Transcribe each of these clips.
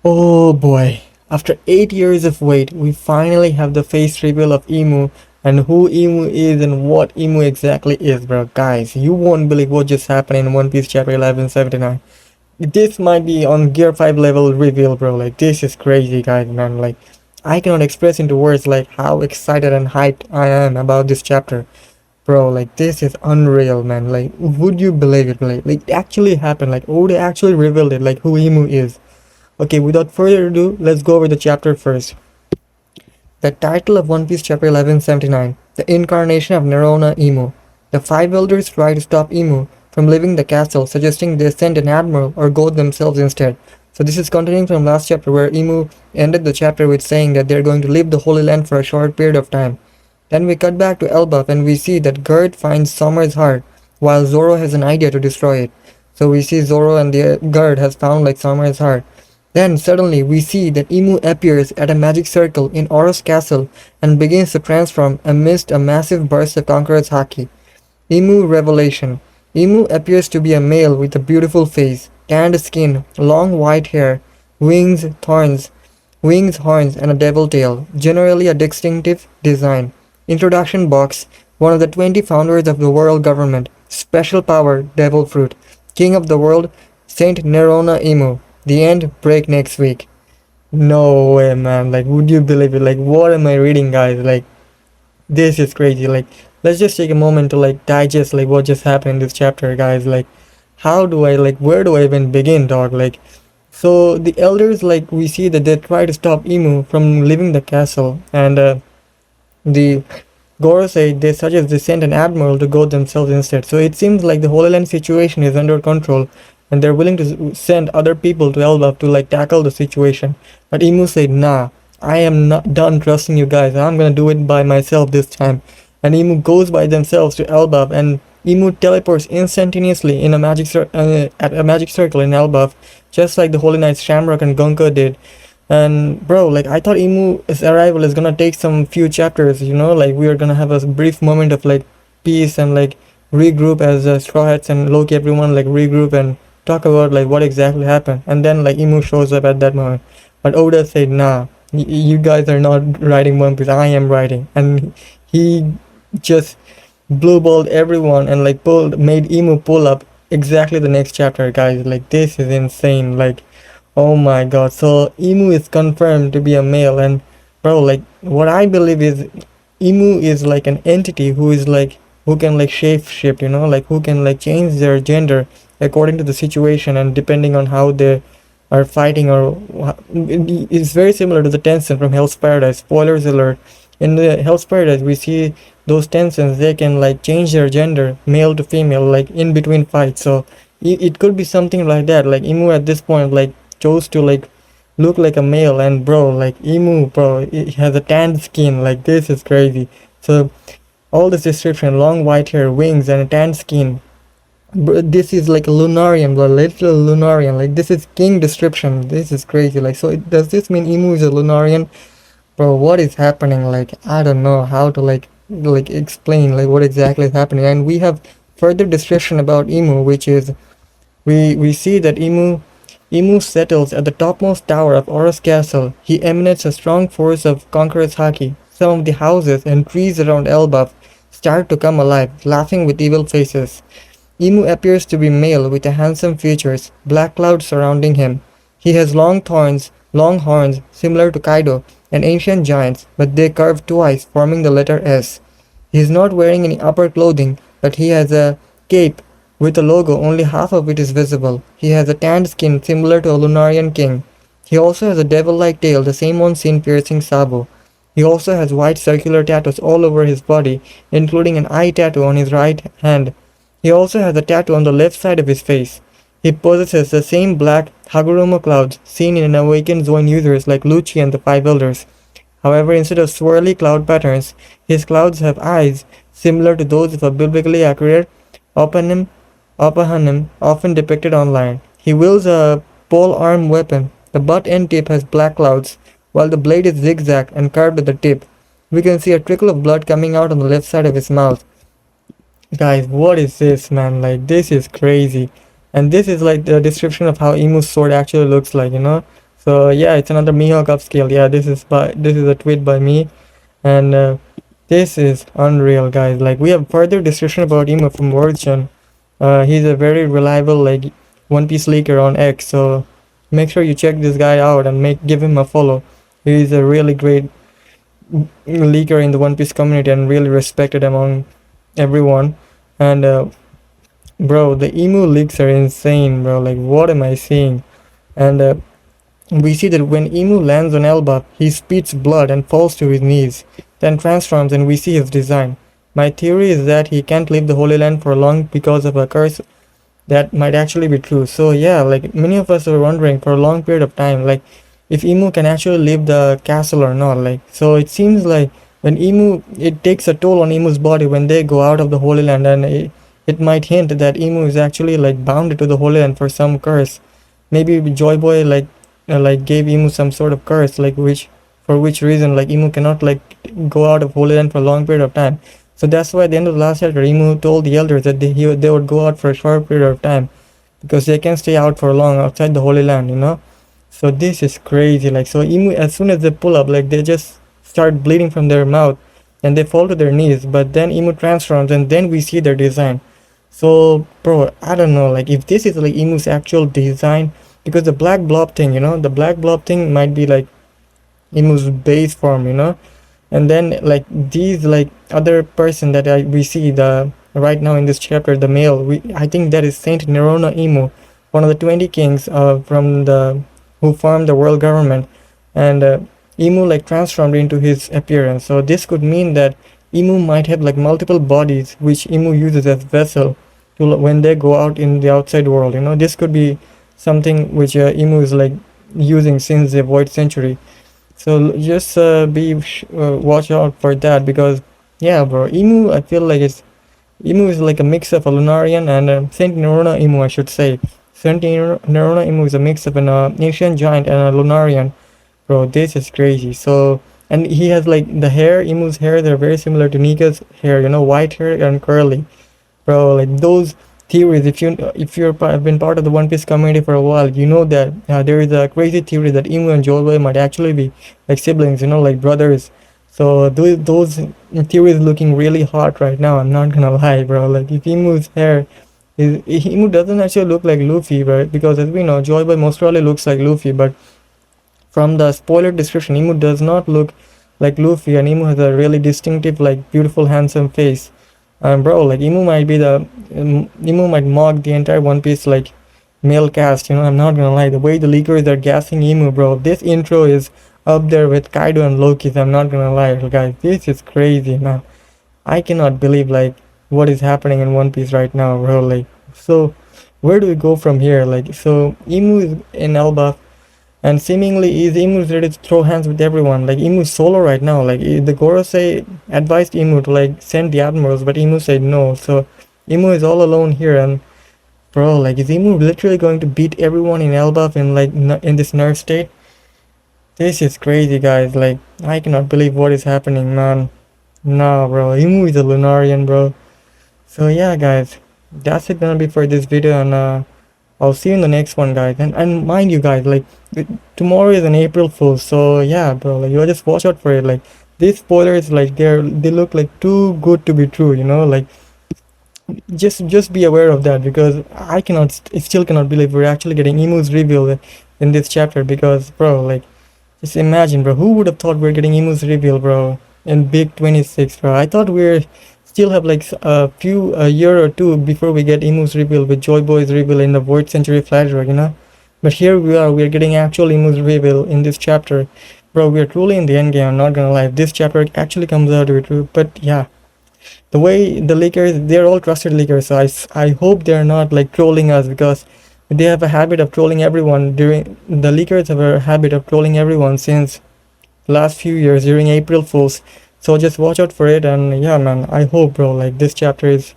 Oh boy, after 8 years of wait, we finally have the face reveal of Imu and who Imu is and what Imu exactly is, bro. Guys, you won't believe what just happened in One Piece chapter 1179. This might be on Gear 5 level reveal, bro. Like, this is crazy, guys, man. Like, I cannot express into words, like, how excited and hyped I am about this chapter. Bro, like, this is unreal, man. Like, would you believe it? Like, it actually happened. Like, oh, they actually revealed it, like, who Imu is. Okay, without further ado, let's go over the chapter first. The title of One Piece chapter 1179, The Incarnation of Nerona Imu. The five elders try to stop Imu from leaving the castle, suggesting they send an admiral or go themselves instead. So this is continuing from last chapter where Imu ended the chapter with saying that they're going to leave the Holy Land for a short period of time. Then we cut back to Elbaph and we see that Gerd finds Sommer's heart while Zoro has an idea to destroy it. So we see Zoro and the Gerd has found like Sommer's heart. Then suddenly we see that Imu appears at a magic circle in Aurust Castle and begins to transform amidst a massive burst of Conqueror's Haki. Imu Revelation. Imu appears to be a male with a beautiful face, tanned skin, long white hair, wings, horns, and a devil tail, generally a distinctive design. Introduction box. One of the 20 founders of the world government. Special power, devil fruit. King of the world, Saint Nerona Imu. The end, break next week. No way, man. Like, would you believe it? Like, what am I reading, guys? Like, this is crazy. Like, let's just take a moment to like digest like what just happened in this chapter, guys. Like, how do I like where do I even begin, dog? Like, so the elders, like, we see that they try to stop Imu from leaving the castle, and the Goro say they suggest they send an admiral to go themselves instead. So it seems like the Holy Land situation is under control and they're willing to send other people to Elbaph to like tackle the situation. But Imu said, nah, I am not done trusting you guys. I'm gonna do it by myself this time. And Imu goes by themselves to Elbaph and Imu teleports instantaneously in a at a magic circle in Elbaph, just like the Holy Knights Shamrock and Gunka did. And bro, like, I thought Imu's arrival is gonna take some few chapters, you know, like we are gonna have a brief moment of like peace and like regroup as Straw Hats and Loki, everyone like regroup and talk about like what exactly happened. And then like Imu shows up at that moment. But Oda said, nah, you guys are not writing One Piece, I am writing. And he just blue balled everyone and like made Imu pull up exactly the next chapter, guys. Like, this is insane. Like, oh my god. So Imu is confirmed to be a male, and bro, like, what I believe is Imu is like an entity who is like who can like shape shift, you know, like who can like change their gender according to the situation and depending on how they are fighting, or it's very similar to the Tencent from Hell's Paradise. Spoilers alert. In the Hell's Paradise we see those Tencents, they can like change their gender male to female like in between fights. So it could be something like that. Like, Imu at this point like chose to like look like a male, and bro, like Imu, bro, it has a tanned skin. Like, this is crazy. So all this description, long white hair, wings, and a tanned skin. This is like a Lunarian, the little Lunarian. Like, this is king description. This is crazy. Like, so does this mean Imu is a Lunarian? Bro, what is happening? Like, I don't know how to like explain like what exactly is happening. And we have further description about Imu, which is we see that Imu settles at the topmost tower of Aurust Castle. He emanates a strong force of Conqueror's Haki. Some of the houses and trees around Elbaph start to come alive, laughing with evil faces. Imu appears to be male with handsome features, black clouds surrounding him. He has long horns similar to Kaido and ancient giants, but they curve twice, forming the letter S. He is not wearing any upper clothing, but he has a cape with a logo, only half of it is visible. He has a tanned skin similar to a Lunarian king. He also has a devil-like tail, the same one seen piercing Sabo. He also has white circular tattoos all over his body, including an eye tattoo on his right hand. He also has a tattoo on the left side of his face. He possesses the same black Hagoromo clouds seen in awakened Zoan users like Lucci and the Five Elders. However, instead of swirly cloud patterns, his clouds have eyes similar to those of a biblically accurate Opanim, often depicted online. He wields a pole-arm weapon. The butt end tip has black clouds, while the blade is zigzag and curved at the tip. We can see a trickle of blood coming out on the left side of his mouth. Guys, what is this, man? Like, this is crazy. And this is like the description of how Imu's sword actually looks like, you know? So yeah, it's another 𝗕𝗏𝗘 upscale. Yeah, this is a tweet by me, and this is unreal, guys. Like, we have further description about Imu from Origin. He's a very reliable like One Piece leaker on X, so make sure you check this guy out and give him a follow. He's a really great leaker in the One Piece community and really respected among everyone. And bro, the Imu leaks are insane, bro. Like, what am I seeing? And we see that when Imu lands on Elbaph, he spits blood and falls to his knees, then transforms, and we see his design. My theory is that he can't leave the Holy Land for long because of a curse. That might actually be true. So yeah, like, many of us are wondering for a long period of time, like, if Imu can actually leave the castle or not. Like, so it seems like when Imu, it takes a toll on Imu's body when they go out of the Holy Land, and it might hint that Imu is actually like bound to the Holy Land for some curse. Maybe Joy Boy like gave Imu some sort of curse, like, for which reason like Imu cannot like go out of Holy Land for a long period of time. So that's why at the end of the last chapter, Imu told the elders that they would go out for a short period of time, because they can stay out for long outside the Holy Land, you know. So this is crazy. Like, so Imu, as soon as they pull up, like, they just start bleeding from their mouth and they fall to their knees. But then Imu transforms, and then we see their design. So bro, I don't know, like, if this is like Imu's actual design, because the black blob thing, you know, the black blob thing might be like Imu's base form, you know. And then like these like other person that we see the right now in this chapter, the male, I think that is Saint Nerona Imu, one of the 20 kings from the who formed the world government. And Imu like transformed into his appearance. So this could mean that Imu might have like multiple bodies which Imu uses as vessel to when they go out in the outside world, you know. This could be something which Imu is like using since the void century. So just watch out for that, because yeah bro, Imu, I feel like Imu is like a mix of a Lunarian and Saint Nerona Imu, I should say. Saint Nerona Imu is a mix of an ancient giant and a Lunarian. Bro, this is crazy. So, and he has like the hair, Imu's hair, they're very similar to Nika's hair, you know, white hair and curly. Bro, like those theories, if you've been part of the One Piece community for a while, you know that there is a crazy theory that Imu and Joy Boy might actually be like siblings, you know, like brothers. So those theories looking really hot right now, I'm not gonna lie, bro. Like, if Imu's hair Imu doesn't actually look like Luffy, right? Because as we know, Joy Boy most probably looks like Luffy, but from the spoiler description, Imu does not look like Luffy, and Imu has a really distinctive, like, beautiful, handsome face. Bro, like, Imu might mock the entire One Piece, like, male cast, you know. I'm not gonna lie, the way the leakers are gassing Imu, bro, this intro is up there with Kaido and Loki's. I'm not gonna lie, guys, this is crazy, man. I cannot believe, like, what is happening in One Piece right now, bro. Like, so where do we go from here? Like, so Imu is in Elbaph, and seemingly Imu is ready to throw hands with everyone. Like, Imu is solo right now. Like, the Gorosei advised Imu to like send the admirals, but Imu said no. So Imu is all alone here, and bro, like, is Imu literally going to beat everyone in Elbaph in like in this nerve state? This is crazy, guys. Like, I cannot believe what is happening, man. Nah, bro, Imu is a Lunarian, bro. So yeah, guys, that's it gonna be for this video, and I'll see you in the next one, guys. And mind you, guys, like, tomorrow is an April Fool, so yeah, bro, like, you just watch out for it. Like, these spoilers, like, they look like too good to be true, you know. Like, just be aware of that, because I still cannot believe we're actually getting Imu's reveal in this chapter. Because, bro, like, just imagine, bro, who would have thought we're getting Imu's reveal, bro, in Big 26, bro? I thought we're still have like a year or two before we get Imu's reveal, with Joy Boy's reveal in the Void Century flashback, you know. But here we're getting actual Imu's reveal in this chapter. Bro, we're truly in the end game, I'm not gonna lie. If this chapter actually comes out to be true. But yeah, the way the leakers, they're all trusted leakers, so I hope they're not like trolling us, because they have a habit of trolling everyone. The leakers have a habit of trolling everyone since last few years during April Fools. So just watch out for it. And yeah, man, I hope, bro, like, this chapter is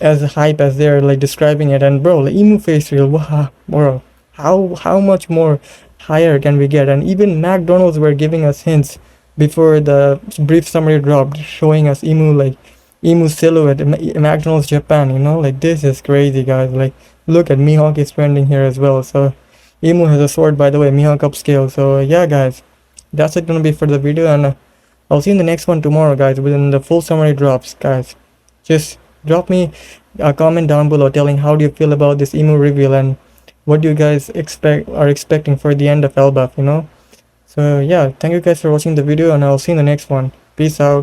as hype as they're like describing it. And bro, like, Imu face real, wow, bro, how much more higher can we get? And even McDonald's were giving us hints before the brief summary dropped, showing us Imu silhouette, McDonald's Japan, you know. Like, this is crazy, guys. Like, look at Mihawk is trending here as well. So Imu has a sword, by the way, 𝗕𝗏𝗘 𝗖𝗵𝗽. So yeah, guys, that's it gonna be for the video, and I'll see you in the next one tomorrow, guys, within the full summary drops, guys. Just drop me a comment down below telling how do you feel about this Imu reveal and what do you guys expecting for the end of Elbaph, you know. So yeah, thank you guys for watching the video, and I'll see you in the next one. Peace out.